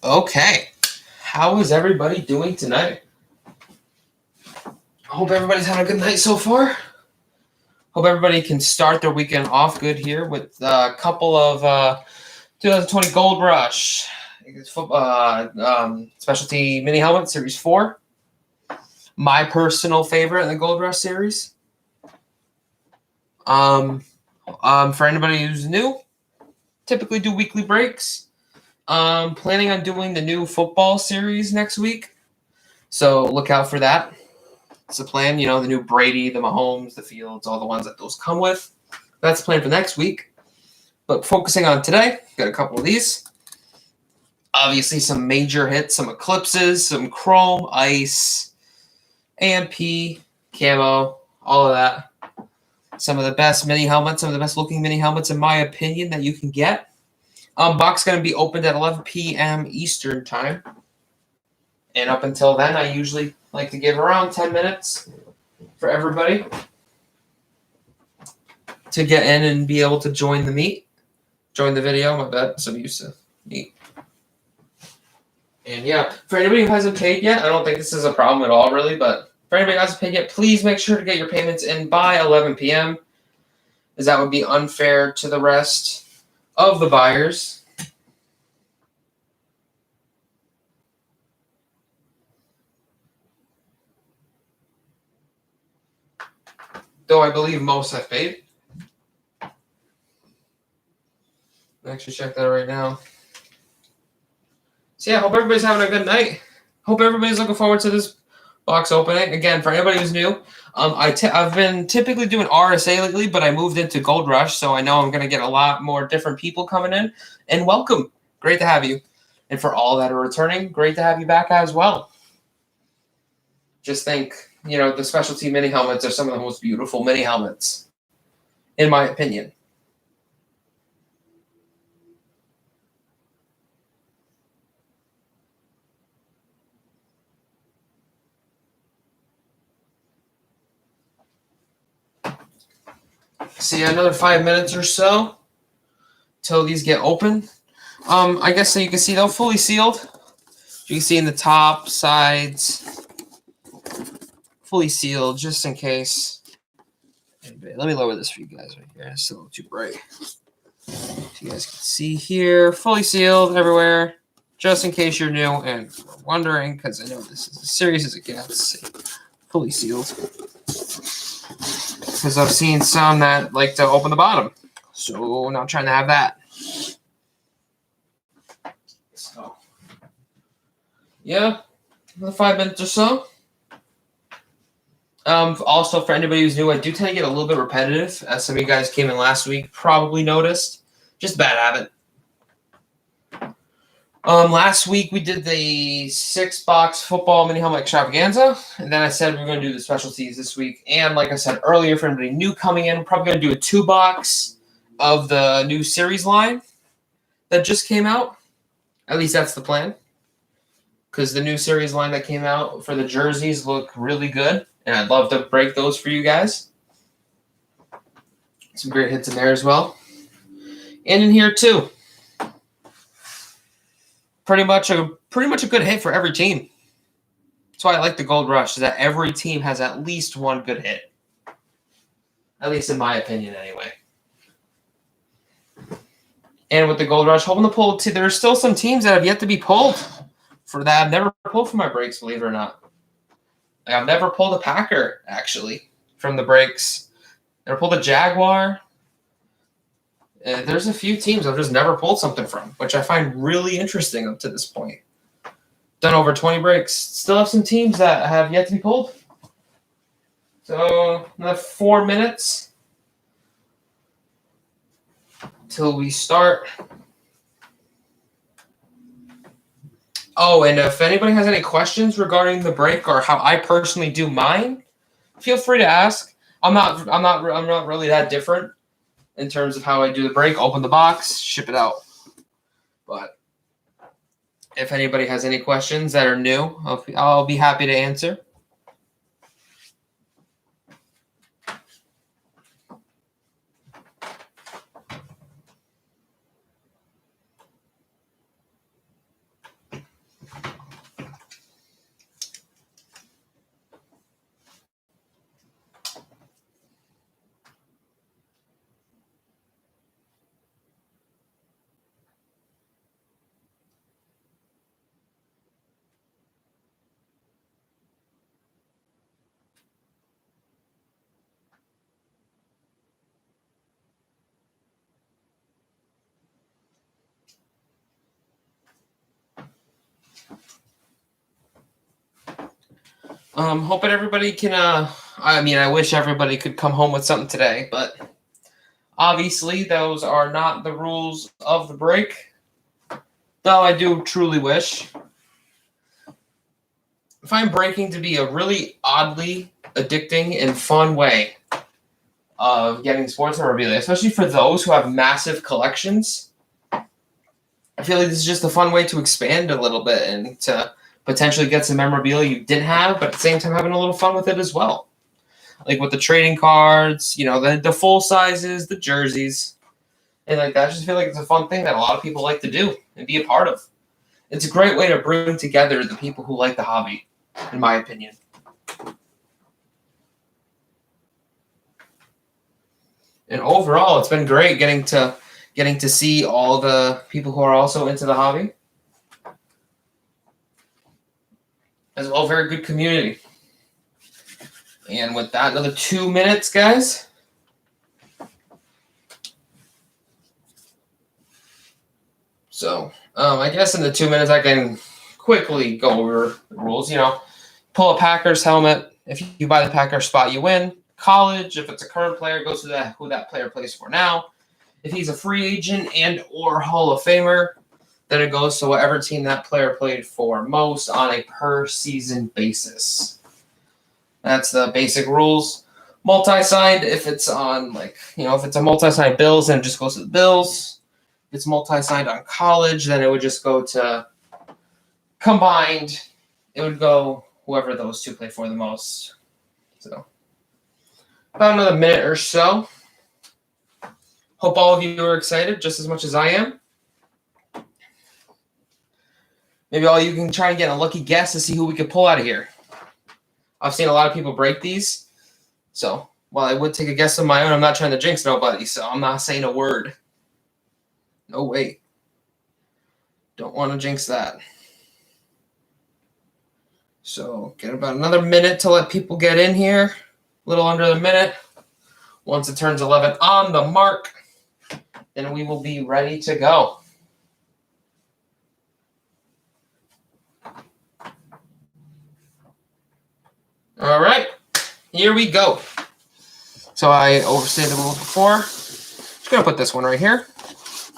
Okay. How is everybody doing tonight? I hope everybody's having a good night so far. Hope everybody can start their weekend off good here with a couple of 2020 Gold Rush specialty mini helmet series 4. My personal favorite in the Gold Rush series. For anybody who's new, typically do weekly breaks. Planning on doing the new football series next week, so look out for that. It's the plan, the new Brady, the Mahomes, the Fields, all the ones that those come with. That's the plan for next week. But focusing on today, got a couple of these. Obviously, some major hits, some Eclipses, some Chrome, Ice, AMP, Camo, all of that. Some of the best mini helmets, some of the best looking mini helmets, in my opinion, that you can get. Box going to be opened at 11 p.m. Eastern time. And up until then, I usually like to give around 10 minutes for everybody to get in and be able to join the video. My bad, so used to meet. And yeah, for anybody who hasn't paid yet, I don't think this is a problem at all, really. But for anybody who hasn't paid yet, please make sure to get your payments in by 11 p.m. as that would be unfair to the rest of the buyers. Though I believe most have paid. I'll actually check that right now. So yeah, hope everybody's having a good night. Hope everybody's looking forward to this box opening. Again, for anybody who's new, I've been typically doing RSA lately, but I moved into Gold Rush, so I know I'm going to get a lot more different people coming in. And welcome. Great to have you. And for all that are returning, great to have you back as well. Just think, the specialty mini helmets are some of the most beautiful mini helmets, in my opinion. See, another 5 minutes or so till these get open. I guess so you can see they're fully sealed. You can see in the top, sides, fully sealed just in case. Let me lower this for you guys right here. It's a little too bright. So you guys can see here, fully sealed everywhere, just in case you're new and wondering, because I know this is as serious as it gets. Fully sealed. Because I've seen some that like to open the bottom. So not trying to have that. So, yeah, another 5 minutes or so. Also, for anybody who's new, I do tend to get a little bit repetitive, as some of you guys came in last week, probably noticed. Just bad habit. Last week we did the 6-box football mini helmet extravaganza, and then I said we are going to do the specialties this week. And like I said earlier, for anybody new coming in, we're probably going to do a 2-box of the new series line that just came out. At least that's the plan, because the new series line that came out for the jerseys look really good, and I'd love to break those for you guys. Some great hits in there as well. And in here too. Pretty much a good hit for every team. That's why I like the Gold Rush, is that every team has at least one good hit. At least in my opinion, anyway. And with the Gold Rush, hoping to pull, there are still some teams that have yet to be pulled. For that, I've never pulled for my breaks, believe it or not. I've never pulled a Packer, actually, from the breaks. Never pulled a Jaguar. There's a few teams I've just never pulled something from, which I find really interesting up to this point. Done over 20 breaks. Still have some teams that have yet to be pulled. So another 4 minutes till we start. Oh, and if anybody has any questions regarding the break or how I personally do mine, feel free to ask. I'm not really that different in terms of how I do the break. Open the box, ship it out. But if anybody has any questions that are new, I'll be happy to answer. Hoping everybody can. I mean, I wish everybody could come home with something today, but obviously those are not the rules of the break. Though I do truly wish. I find breaking to be a really oddly addicting and fun way of getting sports memorabilia, especially for those who have massive collections. I feel like this is just a fun way to expand a little bit and to potentially get some memorabilia you didn't have, but at the same time having a little fun with it as well. Like with the trading cards, the full sizes, the jerseys, and like that. I just feel like it's a fun thing that a lot of people like to do and be a part of. It's a great way to bring together the people who like the hobby, in my opinion. And overall, it's been great getting to see all the people who are also into the hobby. As well, very good community. And with that, another 2 minutes, guys. So, I guess in the 2 minutes, I can quickly go over the rules. Pull a Packers helmet. If you buy the Packers spot, you win. College, if it's a current player, goes to who that player plays for now. If he's a free agent and or Hall of Famer, then it goes to whatever team that player played for most on a per season basis. That's the basic rules. Multi-signed, if it's on if it's a multi-signed Bills, then it just goes to the Bills. If it's multi-signed on college, then it would just go to combined. It would go whoever those two play for the most. So about another minute or so. Hope all of you are excited just as much as I am. Maybe all you can try and get a lucky guess to see who we could pull out of here. I've seen a lot of people break these. So while I would take a guess of my own, I'm not trying to jinx nobody. So I'm not saying a word. No way. Don't want to jinx that. So get about another minute to let people get in here. A little under the minute. Once it turns 11 on the mark, then we will be ready to go. All right, here we go. So I overstated a little before. Just gonna put this one right here.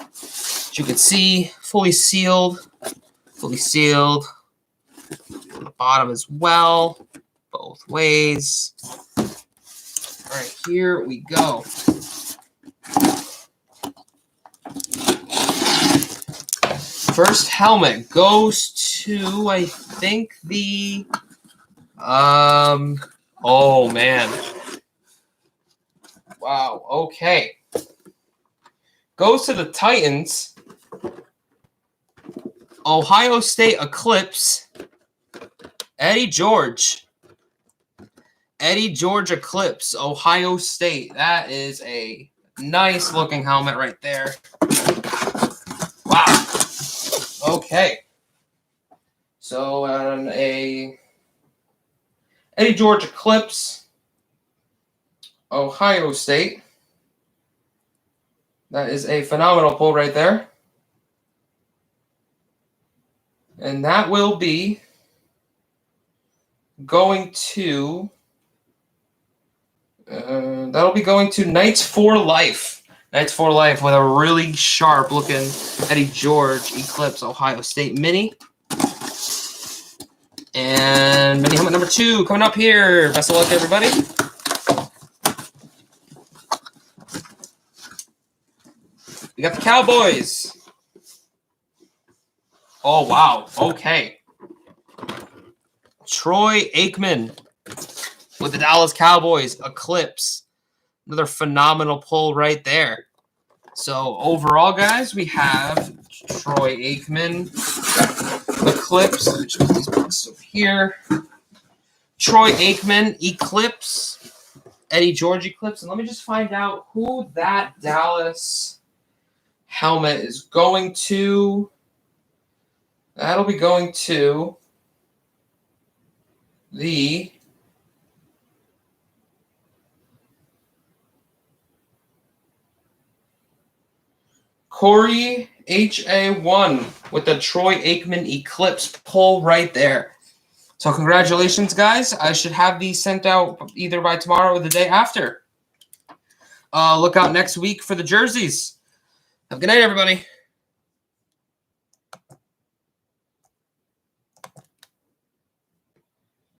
As you can see, fully sealed. On the bottom as well, both ways. All right, here we go. First helmet goes to, I think, the oh man. Wow, okay. Goes to the Titans. Ohio State Eclipse. Eddie George Eclipse, Ohio State. That is a nice looking helmet right there. Wow. Okay. So on a Eddie George Eclipse, Ohio State. That is a phenomenal pull right there. And that will be going to Knights for Life. Knights for Life with a really sharp looking Eddie George Eclipse Ohio State mini. And mini helmet number 2 coming up here. Best of luck, everybody. We got the Cowboys. Oh, wow. Okay. Troy Aikman with the Dallas Cowboys Eclipse. Another phenomenal pull right there. So overall, guys, we have Troy Aikman Eclipse. Just put these boxes over here. Troy Aikman Eclipse. Eddie George Eclipse. And let me just find out who that Dallas helmet is going to. That'll be going to the Corey HA1 with the Troy Aikman Eclipse pull right there. So congratulations, guys. I should have these sent out either by tomorrow or the day after. Look out next week for the jerseys. Have a good night, everybody.